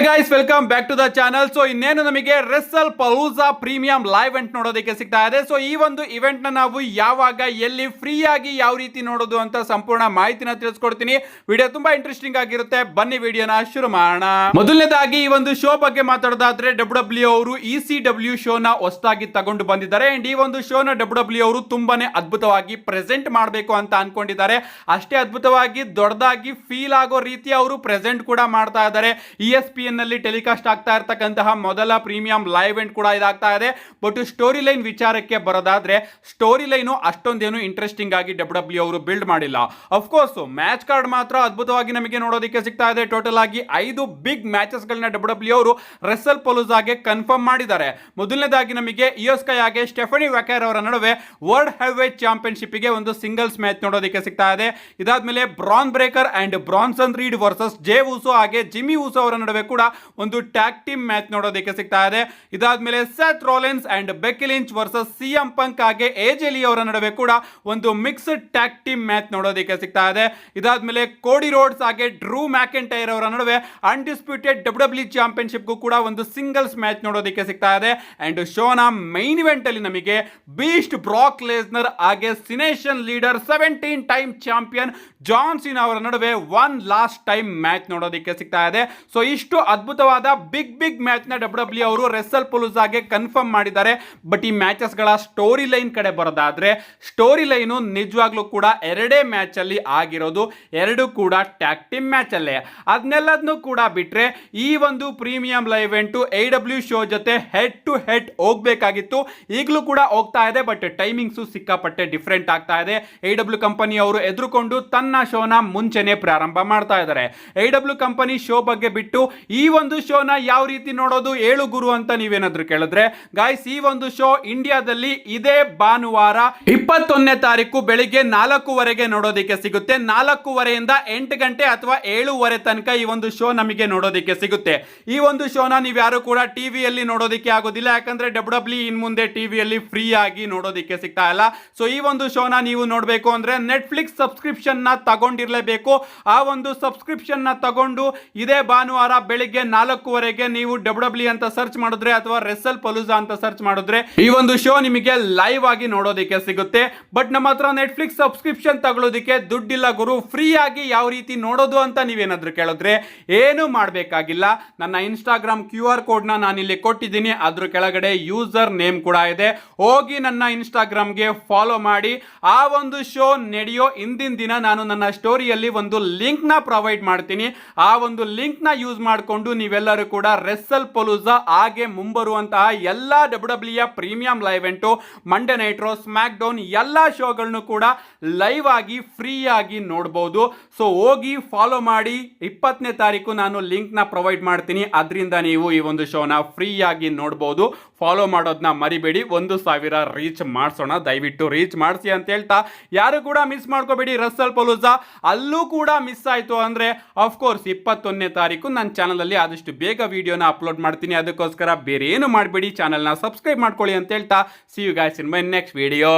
Guys welcome back to the channel. So ಇನ್ನೇನು ನಮಗೆ WrestlePalooza premium live event ನೋಡೋದಕ್ಕೆ ಸಿಗ್ತಾ ಇದೆ. ಸೊ ಈ ಒಂದು ಇವೆಂಟ್ ನ ನಾವು ಯಾವಾಗ ಎಲ್ಲಿ ಫ್ರೀ ಆಗಿ ಯಾವ ರೀತಿ ನೋಡೋದು ಅಂತ ಸಂಪೂರ್ಣ ಮಾಹಿತಿನ ತಿಳಿಸ್ಕೊಡ್ತೀನಿ. ವಿಡಿಯೋ ತುಂಬಾ ಇಂಟ್ರೆಸ್ಟಿಂಗ್ ಆಗಿರುತ್ತೆ. ಬನ್ನಿ ವಿಡಿಯೋನ ಶುರು ಮಾಡೋಣ. ಮೊದಲನೇದಾಗಿ ಈ ಒಂದು ಶೋ ಬಗ್ಗೆ ಮಾತಾಡೋದಾದ್ರೆ ಡಬ್ಲ್ಯೂ ಅವರು ECW ಶೋನ ಹೊಸದಾಗಿ ತಗೊಂಡು ಬಂದಿದ್ದಾರೆ. ಅಂಡ್ ಈ ಒಂದು ಶೋನ ಡಬ್ಲ್ಯೂ ಅವರು ತುಂಬಾನೇ ಅದ್ಭುತವಾಗಿ ಪ್ರೆಸೆಂಟ್ ಮಾಡಬೇಕು ಅಂತ ಅನ್ಕೊಂಡಿದ್ದಾರೆ. ಅಷ್ಟೇ ಅದ್ಭುತವಾಗಿ ದೊಡ್ಡದಾಗಿ ಫೀಲ್ ಆಗೋ ರೀತಿ ಅವರು ಪ್ರೆಸೆಂಟ್ ಕೂಡ ಮಾಡ್ತಾ ಇದ್ದಾರೆ. ESPN ನಲ್ಲಿ ಟೆಲಿಕಾಸ್ಟ್ ಆಗ್ತಾ ಇರತಕ್ಕಂತಹ ಮೊದಲ ಪ್ರೀಮಿಯಂ ಲೈವ್ ಇವೆಂಟ್ ಕೂಡ ಇದಾಗ್ತಾ ಇದೆ. ಬಟ್ ಸ್ಟೋರಿ ಲೈನ್ ವಿಚಾರಕ್ಕೆ ಬರೋದಾದ್ರೆ ಸ್ಟೋರಿ ಲೈನು ಅಷ್ಟೊಂದೇನು ಇಂಟ್ರೆಸ್ಟಿಂಗ್ ಆಗಿ ಡಬ್ಲ್ಯೂ ಅವರು ಬಿಲ್ಡ್ ಮಾಡಿಲ್ಲ. ಅಫ್ಕೋರ್ಸ್ ಮ್ಯಾಚ್ ಕಾರ್ಡ್ ಮಾತ್ರ ಅದ್ಭುತವಾಗಿ ನಮಗೆ ನೋಡೋದಕ್ಕೆ ಸಿಗ್ತಾ ಇದೆ. ಟೋಟಲ್ ಆಗಿ 5 ಬಿಗ್ ಮ್ಯಾಚಸ್ ಗಳನ್ನ ಡಬ್ಲ್ಯೂ ಅವರು ರೆಸ್ಸಲ್ ಪಲೂಜಾಗೆ ಕನ್ಫರ್ಮ್ ಮಾಡಿದ್ದಾರೆ. ಮೊದಲನೇದಾಗಿ ನಮಗೆ ಇಯೋ ಸ್ಕೈ ಹಾಗೆ ಸ್ಟೆಫನಿ ವ್ಯಾಕರ್ ಅವರ ನಡುವೆ ವರ್ಲ್ಡ್ ಹೆವಿವೇಟ್ ಚಾಂಪಿಯನ್ಶಿಪ್ ಗೆ ಒಂದು ಸಿಂಗಲ್ಸ್ ಮ್ಯಾಚ್ ನೋಡೋದಕ್ಕೆ ಸಿಗ್ತಾ ಇದೆ. ಇದಾದ್ಮೇಲೆ Bron Breakker and Bronson Reed versus Jey Uso ಹಾಗೆ ಜಿಮ್ಮಿ ಉಸೋ ಅವರ ನಡುವೆ ಕೂಡ ಒಂದು ಟ್ಯಾಗ್ ಟೀಮ್ ಮ್ಯಾಚ್ ನೋಡೋದಕ್ಕೆ ಸಿಗ್ತಾ ಇದೆ. ಇದಾದ್ಮೇಲೆ Seth Rollins and Becky Lynch versus CM Punk ಹಾಗೆ AJ ಲಿ ಅವರ ನಡುವೆ ಕೂಡ ಒಂದು ಮಿಕ್ಸ್ಡ್ ಟ್ಯಾಗ್ ಟೀಮ್ ಮ್ಯಾಚ್ ನೋಡೋದಕ್ಕೆ ಸಿಗ್ತಾ ಇದೆ. ಇದಾದ್ಮೇಲೆ ಕೋಡಿ ರೋಡ್ಸ್ ಹಾಗೆ ಡ್ರೂ ಮ್ಯಾಕೆಂಟೈರ್ ಅವರ ನಡುವೆ ಅನ್ಡಿಸ್ಪ್ಯೂಟೆಡ್ WWE ಚಾಂಪಿಯನ್ಶಿಪ್ ಗೂ ಕೂಡ ಒಂದು ಸಿಂಗಲ್ಸ್ ಮ್ಯಾಚ್ ನೋಡೋದಕ್ಕೆ ಸಿಗ್ತಾ ಇದೆ. ಅಂಡ್ ಶೋನ ಮೈನ್ ಇವೆಂಟ್ ಅಲ್ಲಿ ನಮಗೆ ಬೀಸ್ಟ್ ಬ್ರಾಕ್ ಲೆಸ್ನರ್ ಹಾಗೆ Cenation leader 17 time champion John Cena ಅವರ ನಡುವೆ ಒನ್ ಲಾಸ್ಟ್ ಟೈಮ್ ಮ್ಯಾಚ್ ನೋಡೋದಕ್ಕೆ ಸಿಗ್ತಾ ಇದೆ. ಸೊ ಇಷ್ಟು ಅದ್ಭುತವಾದ ಬಿಗ್ ಮ್ಯಾಚ್ ನ ಡಬ್ಲ್ಯೂ ಅವರು ರೆಸ್ಸಲ್ ಪಲೂಜಾಗೆ ಕನ್ಫರ್ಮ್ ಮಾಡಿದ್ದಾರೆ. ಬಟ್ ಈ ಮ್ಯಾಚಸ್ ಗಳ ಸ್ಟೋರಿ ಲೈನ್ ಕಡೆ ಬರೋದಾದ್ರೆ ಸ್ಟೋರಿ ಲೈನು ನಿಜವಾಗ್ಲೂ ಕೂಡ ಎರಡೇ ಮ್ಯಾಚ್ ಅಲ್ಲಿ ಆಗಿರೋದು, ಎರಡು ಕೂಡ ಟ್ಯಾಗ್ ಟೀಮ್ ಮ್ಯಾಚ್ ಅಲ್ಲೇ. ಅದನ್ನೆಲ್ಲದನ್ನು ಕೂಡ ಬಿಟ್ರೆ ಈ ಒಂದು premium live event AEW show ಜೊತೆ ಹೆಡ್ ಟು ಹೆಡ್ ಹೋಗ್ಬೇಕಾಗಿತ್ತು. ಈಗಲೂ ಕೂಡ ಹೋಗ್ತಾ ಇದೆ. ಬಟ್ ಟೈಮಿಂಗ್ಸ್ ಸಿಕ್ಕಾಪಟ್ಟೆ ಡಿಫರೆಂಟ್ ಆಗ್ತಾ ಇದೆ. AEW ಕಂಪನಿ ಅವರು ಎದುರುಕೊಂಡು ತನ್ನ ಶೋನ ಮುಂಚೆನೆ ಪ್ರಾರಂಭ ಮಾಡ್ತಾ ಇದ್ದಾರೆ. AEW ಕಂಪನಿ ಶೋ ಬಗ್ಗೆ ಬಿಟ್ಟು ಈ ಒಂದು ಶೋನ ಯಾವ ರೀತಿ ನೋಡೋದು ಏಳು ಗುರು ಅಂತ ನೀವೇನಾದ್ರೂ ಕೇಳಿದ್ರೆ ಗಾಯ್ಸ್, ಈ ಒಂದು ಶೋ ಇಂಡಿಯಾದಲ್ಲಿ ಇದೇ ಭಾನುವಾರ 21ನೇ ತಾರೀಕು ಬೆಳಿಗ್ಗೆ 4:15ಗೆ ನೋಡೋದಕ್ಕೆ ಸಿಗುತ್ತೆ. 4:15ಯಿಂದ 8 ಗಂಟೆ ಅಥವಾ 7:30 ತನಕ ಈ ಒಂದು ಶೋ ನಮಗೆ ನೋಡೋದಕ್ಕೆ ಸಿಗುತ್ತೆ. ಈ ಒಂದು ಶೋನ ನೀವು ಯಾರು ಕೂಡ ಟಿವಿಯಲ್ಲಿ ನೋಡೋದಕ್ಕೆ ಆಗೋದಿಲ್ಲ. ಯಾಕಂದ್ರೆ ಡಬ್ಲ್ಯೂ ಇನ್ ಮುಂದೆ ಟಿವಿಯಲ್ಲಿ ಫ್ರೀ ಆಗಿ ನೋಡೋದಕ್ಕೆ ಸಿಗ್ತಾ ಇಲ್ಲ. ಸೊ ಈ ಒಂದು ಶೋನ ನೀವು ನೋಡಬೇಕು ಅಂದ್ರೆ ನೆಟ್ಫ್ಲಿಕ್ಸ್ ಸಬ್ಸ್ಕ್ರಿಪ್ಷನ್ ನ ತಗೊಂಡಿರ್ಲೇಬೇಕು. ಆ ಒಂದು ಸಬ್ಸ್ಕ್ರಿಪ್ಷನ್ ನ ತಗೊಂಡು ಇದೇ ಭಾನುವಾರ ಬೆಳಿಗ್ಗೆ 4:15ಗೆ ನೀವು ಡಬ್ಲ್ಯೂ ಅಂತ ಸರ್ಚ್ ಮಾಡಿದ್ರೆ ಅಥವಾ ರೆಸ್ಸಲ್ ಪಲೂಜಾ ಅಂತ ಸರ್ಚ್ ಮಾಡಿದ್ರೆ ಈ ಒಂದು ಶೋ ನಿಮಗೆ ಲೈವ್ ಆಗಿ ನೋಡೋದಕ್ಕೆ ಸಿಗುತ್ತೆ. ಬಟ್ ನಮ್ಮ ಹತ್ರ ನೆಟ್ಫ್ಲಿಕ್ಸ್ ಸಬ್ಸ್ಕ್ರಿಪ್ಷನ್ ತಗೊಳ್ಳೋದಕ್ಕೆ ದುಡ್ಡಿಲ್ಲ ಗುರು, ಫ್ರೀ ಆಗಿ ಯಾವ ರೀತಿ ನೋಡೋದು ಅಂತ ನೀವೇನಾದ್ರೂ ಕೇಳಿದ್ರೆ ಏನು ಮಾಡಬೇಕಾಗಿಲ್ಲ. ನನ್ನ ಇನ್ಸ್ಟಾಗ್ರಾಮ್ QR ಕೋಡ್ ನ ನಾನಿಲ್ಲಿ ಕೊಟ್ಟಿದ್ದೀನಿ. ಅದ್ರ ಕೆಳಗಡೆ ಯೂಸರ್ ನೇಮ್ ಕೂಡ ಇದೆ. ಹೋಗಿ ನನ್ನ ಇನ್ಸ್ಟಾಗ್ರಾಮ್ಗೆ ಫಾಲೋ ಮಾಡಿ. ಆ ಒಂದು ಶೋ ನಡೆಯೋ ಹಿಂದಿನ ದಿನ ನಾನು ನನ್ನ ಸ್ಟೋರಿಯಲ್ಲಿ ಒಂದು ಲಿಂಕ್ ನ ಪ್ರೊವೈಡ್ ಮಾಡ್ತೀನಿ. ಆ ಒಂದು ಲಿಂಕ್ ನ ಯೂಸ್ ಮಾಡಿಕೊಂಡು ನೀವೆಲ್ಲರೂ ಕೂಡ ರೆಸ್ಸಲ್ ಪಲೂಜಾ ಹಾಗೆ ಮುಂಬರುವಂತಹ ಎಲ್ಲಾ W premium live event, Monday night Raw, SmackDown ಎಲ್ಲಾ ಶೋಗಳನ್ನು ಕೂಡ ಲೈವ್ ಆಗಿ ಫ್ರೀ ಆಗಿ ನೋಡಬಹುದು. ಸೊ ಹೋಗಿ ಫಾಲೋ ಮಾಡಿ. 20ನೇ ತಾರೀಕು ನಾನು ಲಿಂಕ್ ನ ಪ್ರೊವೈಡ್ ಮಾಡ್ತೀನಿ. ಅದರಿಂದ ನೀವು ಈ ಒಂದು ಶೋನ ಫ್ರೀ ಆಗಿ ನೋಡಬಹುದು. ಫಾಲೋ ಮಾಡೋದನ್ನ ಮರಿಬೇಡಿ. 1,000 ರೀಚ್ ಮಾಡಿಸೋಣ. ದಯವಿಟ್ಟು ರೀಚ್ ಮಾಡಿಸಿ ಅಂತ ಹೇಳ್ತಾ ಯಾರು ಕೂಡ ಮಿಸ್ ಮಾಡ್ಕೋಬೇಡಿ ರೆಸ್ಸಲ್ ಪಲೂಜಾ. ಅಲ್ಲೂ ಕೂಡ ಮಿಸ್ ಆಯ್ತು ಅಂದ್ರೆ ಆಫ್ಕೋರ್ಸ್ 21ನೇ ತಾರೀಕು ನನ್ನ ಚಾನಲ್ ಅಲ್ಲಿ ಆದಷ್ಟು ಬೇಗ ವಿಡಿಯೋನ ಅಪ್ಲೋಡ್ ಮಾಡ್ತೀನಿ. ಅದಕ್ಕೋಸ್ಕರ ಬೇರೆ ಏನು ಮಾಡಬೇಡಿ, ಚಾನಲ್ನ ಸಬ್ಸ್ಕ್ರೈಬ್ ಮಾಡ್ಕೊಳ್ಳಿ ಅಂತ ಹೇಳ್ತಾ see you guys in my next video.